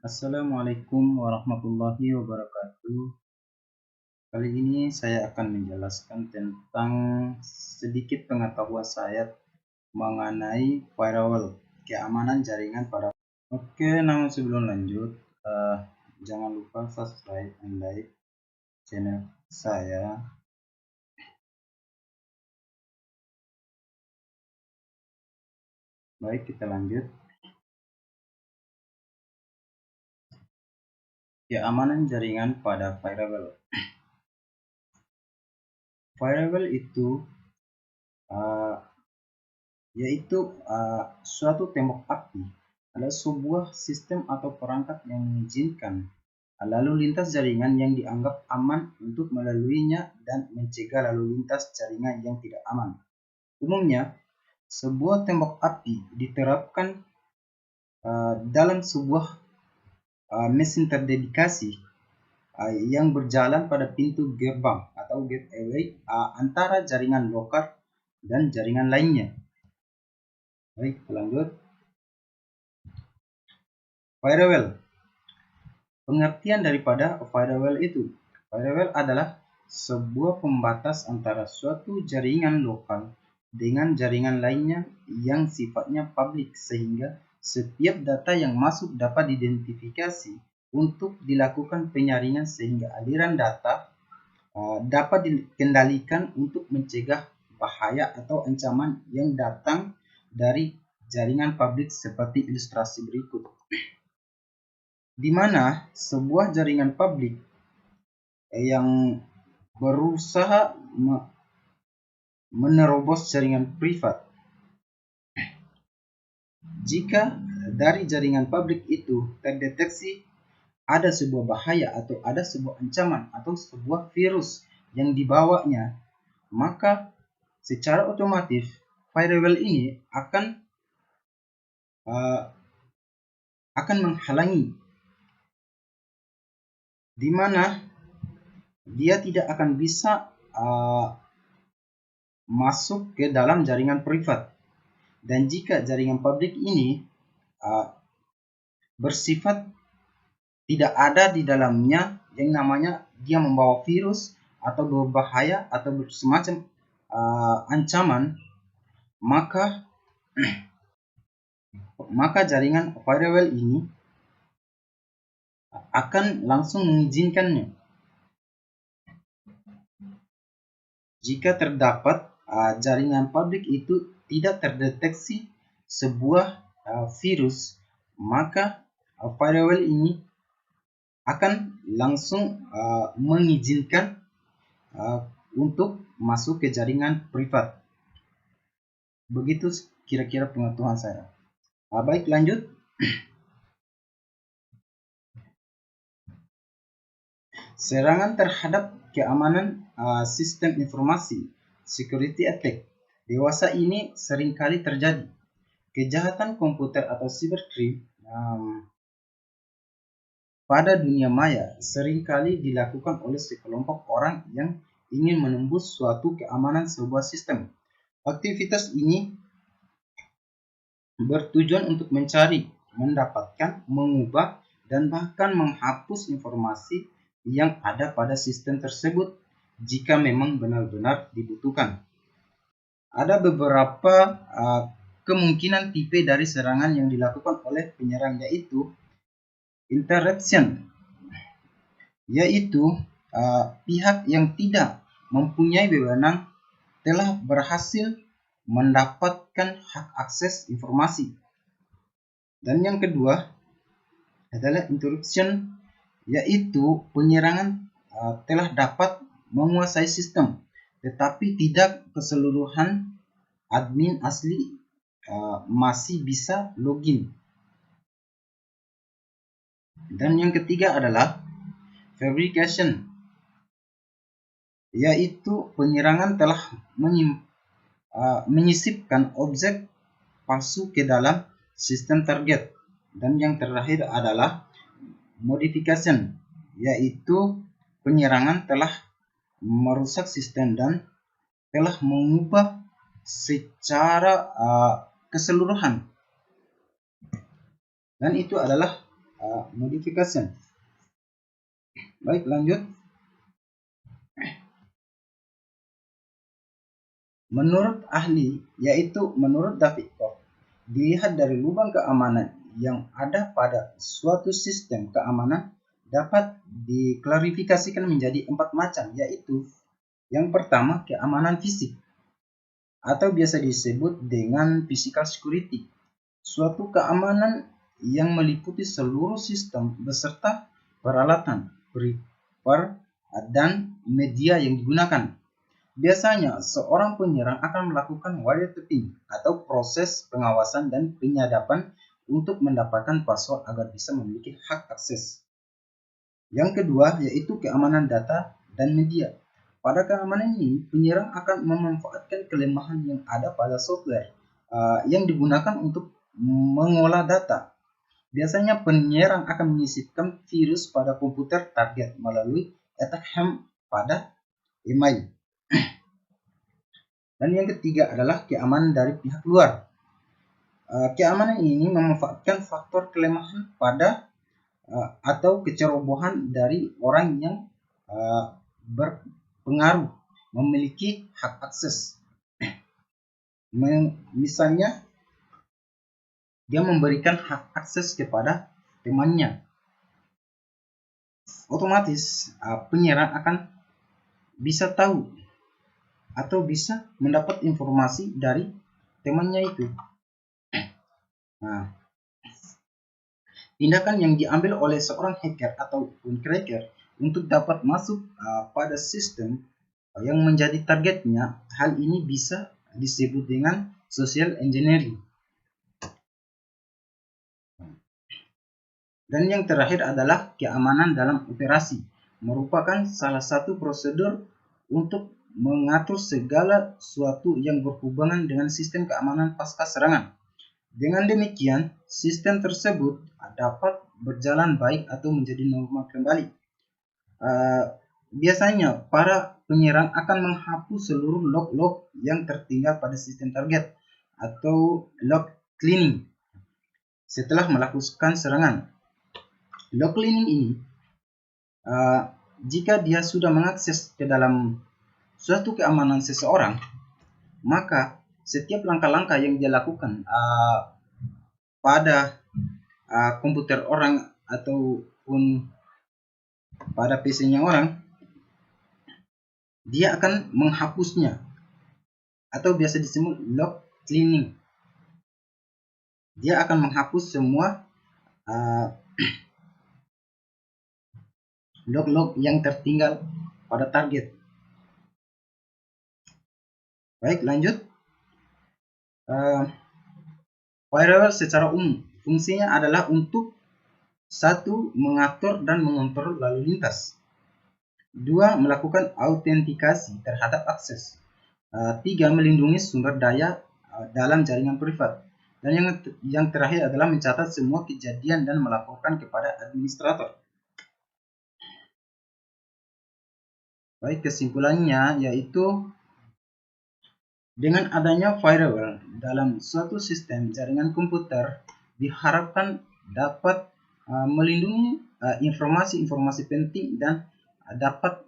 Assalamualaikum warahmatullahi wabarakatuh. Kali ini saya akan menjelaskan tentang sedikit pengetahuan saya mengenai firewall, keamanan jaringan pada. Oke, namun sebelum lanjut, jangan lupa subscribe dan like channel saya. Baik, kita lanjut. Keamanan jaringan pada firewall. Firewall itu yaitu suatu tembok api adalah sebuah sistem atau perangkat yang mengizinkan lalu lintas jaringan yang dianggap aman untuk melaluinya dan mencegah lalu lintas jaringan yang tidak aman. Umumnya, sebuah tembok api diterapkan dalam sebuah mesin terdedikasi yang berjalan pada pintu gerbang atau gateway antara jaringan lokal dan jaringan lainnya. Baik, lanjut. Firewall. Pengertian daripada firewall itu. Firewall adalah sebuah pembatas antara suatu jaringan lokal dengan jaringan lainnya yang sifatnya publik, sehingga setiap data yang masuk dapat diidentifikasi untuk dilakukan penyaringan sehingga aliran data dapat dikendalikan untuk mencegah bahaya atau ancaman yang datang dari jaringan publik seperti ilustrasi berikut. Di mana sebuah jaringan publik yang berusaha menerobos jaringan privat. Jika dari jaringan publik itu terdeteksi ada sebuah bahaya atau ada sebuah ancaman atau sebuah virus yang dibawanya, maka secara otomatis firewall ini akan menghalangi, di mana dia tidak akan bisa masuk ke dalam jaringan privat. Dan jika jaringan publik ini bersifat tidak ada di dalamnya yang namanya dia membawa virus atau berbahaya atau semacam ancaman, maka jaringan firewall ini akan langsung mengizinkannya. Jika terdapat jaringan publik itu tidak terdeteksi sebuah virus, maka firewall ini akan langsung mengizinkan untuk masuk ke jaringan privat. Begitu kira-kira pengetahuan saya. Baik, lanjut. Serangan terhadap keamanan sistem informasi, security attack, dewasa ini seringkali terjadi. Kejahatan komputer atau cybercrime pada dunia maya seringkali dilakukan oleh sekelompok orang yang ingin menembus suatu keamanan sebuah sistem. Aktivitas ini bertujuan untuk mencari, mendapatkan, mengubah, dan bahkan menghapus informasi yang ada pada sistem tersebut jika memang benar-benar dibutuhkan. Ada beberapa kemungkinan tipe dari serangan yang dilakukan oleh penyerang, yaitu interruption, yaitu pihak yang tidak mempunyai wewenang telah berhasil mendapatkan hak akses informasi. Dan yang kedua adalah interruption, yaitu penyerangan telah dapat menguasai sistem, tetapi tidak keseluruhan admin asli masih bisa login. Dan yang ketiga adalah fabrication, yaitu penyerangan telah menyisipkan objek palsu ke dalam sistem target. Dan yang terakhir adalah modification, yaitu penyerangan telah merusak sistem dan telah mengubah secara keseluruhan. Dan itu adalah modification. Baik, lanjut. Menurut ahli, yaitu menurut David Koch, dilihat dari lubang keamanan yang ada pada suatu sistem keamanan dapat diklarifikasikan menjadi 4 macam, yaitu yang pertama, keamanan fisik, atau biasa disebut dengan physical security. Suatu keamanan yang meliputi seluruh sistem beserta peralatan, periper, dan media yang digunakan. Biasanya, seorang penyerang akan melakukan wiretapping atau proses pengawasan dan penyadapan untuk mendapatkan password agar bisa memiliki hak akses. Yang kedua, yaitu keamanan data dan media. Pada keamanan ini, penyerang akan memanfaatkan kelemahan yang ada pada software yang digunakan untuk mengolah data. Biasanya penyerang akan menyisipkan virus pada komputer target melalui attack ham pada email. Dan yang ketiga adalah keamanan dari pihak luar. Keamanan ini memanfaatkan faktor kelemahan pada atau kecerobohan dari orang yang berpengaruh memiliki hak akses. Misalnya, dia memberikan hak akses kepada temannya. Otomatis penyerang akan bisa tahu atau bisa mendapat informasi dari temannya itu. Nah, tindakan yang diambil oleh seorang hacker ataupun cracker untuk dapat masuk pada sistem yang menjadi targetnya, hal ini bisa disebut dengan social engineering. Dan yang terakhir adalah keamanan dalam operasi, merupakan salah satu prosedur untuk mengatur segala sesuatu yang berhubungan dengan sistem keamanan pasca serangan. Dengan demikian, sistem tersebut dapat berjalan baik atau menjadi normal kembali. Biasanya, para penyerang akan menghapus seluruh log-log yang tertinggal pada sistem target atau log cleaning setelah melakukan serangan. Log cleaning ini, jika dia sudah mengakses ke dalam suatu keamanan seseorang, maka setiap langkah-langkah yang dia lakukan pada komputer orang ataupun pada PC-nya orang, dia akan menghapusnya atau biasa disebut log cleaning. Dia akan menghapus semua log-log yang tertinggal pada target. Baik, lanjut. Firewall secara umum fungsinya adalah untuk 1. Mengatur dan mengontrol lalu lintas. 2. Melakukan autentikasi terhadap akses. 3. Melindungi sumber daya dalam jaringan privat. Dan yang terakhir adalah mencatat semua kejadian dan melaporkan kepada administrator. Baik, kesimpulannya yaitu dengan adanya firewall dalam suatu sistem jaringan komputer diharapkan dapat melindungi informasi-informasi penting dan dapat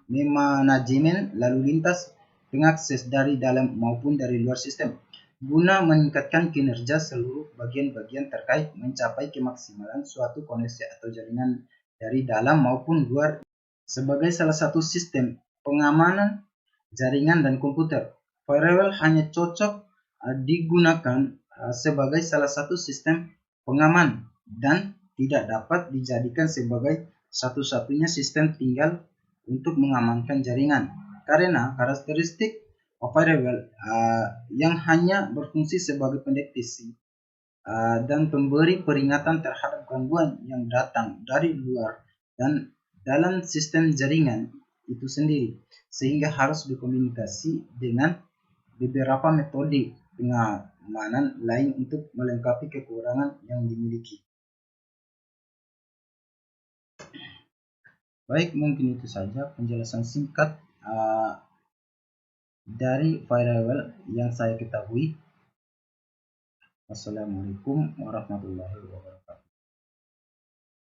memanajemen lalu lintas pengakses dari dalam maupun dari luar sistem guna meningkatkan kinerja seluruh bagian-bagian terkait mencapai kemaksimalan suatu koneksi atau jaringan dari dalam maupun luar sebagai salah satu sistem pengamanan jaringan dan komputer. Firewall hanya cocok digunakan sebagai salah satu sistem pengaman dan tidak dapat dijadikan sebagai satu-satunya sistem tinggal untuk mengamankan jaringan. Karena karakteristik firewall yang hanya berfungsi sebagai pendeteksi dan pemberi peringatan terhadap gangguan yang datang dari luar dan dalam sistem jaringan itu sendiri, sehingga harus berkomunikasi dengan beberapa metode pengamanan lain untuk melengkapi kekurangan yang dimiliki. Baik, mungkin itu saja penjelasan singkat dari firewall yang saya ketahui. Wassalamualaikum warahmatullahi wabarakatuh.